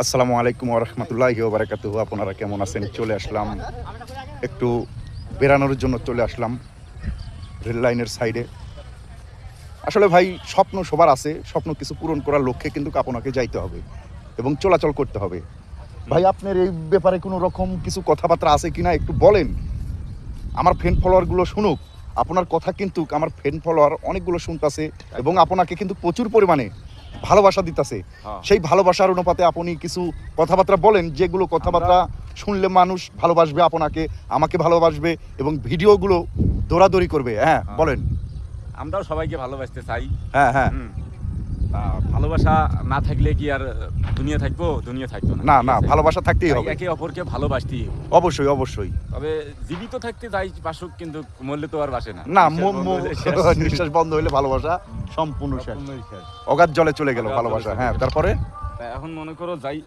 আসসালামু আলাইকুম ওয়া রাহমাতুল্লাহি ওয়া বারাকাতুহু। আপনারা কেমন আছেন? চলে আসলাম একটু বেড়ানোর জন্য, চলে আসলাম রেল লাইনের সাইডে। আসলে ভাই, স্বপ্ন সবার আছে, স্বপ্ন কিছু পূরণ করার লক্ষ্যে কিন্তু আপনাকে যাইতে হবে এবং চলাচল করতে হবে। ভাই, আপনার এই ব্যাপারে কোনো রকম কিছু কথাবার্তা আছে কিনা একটু বলেন। আমার ফ্রেন্ড ফলোয়ারগুলো শুনুক আপনার কথা, কিন্তু আমার ফ্রেন্ড ফলোয়ার অনেকগুলো শুনতাছে এবং আপনাকে কিন্তু প্রচুর পরিমাণে ভালোবাসা দিতেছে। সেই ভালোবাসার অনুপাতে আপনি কিছু কথাবার্তা বলেন, যেগুলো কথাবার্তা শুনলে মানুষ ভালোবাসবে আপনাকে, আমাকে ভালোবাসবে এবং ভিডিওগুলো দৌড়াদৌড়ি করবে। হ্যাঁ, বলেন। আমরাও সবাইকে ভালোবাসতে চাই। হ্যাঁ হ্যাঁ, ভালোবাসা না থাকলে কি আর দুনিয়া থাকবো? দুনিয়া থাকতো না। না ঠিক না, আছে? ভালোবাসা থাকতেই তাই হবে। একে অপরকে ভালোবাসতেই হবে। অবশ্যই অবশ্যই। তবে জীবিত থাকতে যাই বাসুক, কিন্তু মরলে তো আর বাসে না। না, নিঃশ্বাস বন্ধ হলে শেষ। নিঃশ্বাস বন্ধ হইলে ভালোবাসা সম্পূর্ণ শেষ, সম্পূর্ণই শেষ। অগাধ জলে চলে গেল অগাধ জলে ভালোবাসা। চলে হ্যাঁ, গেল। তারপরে তা এখন মনে করো যাই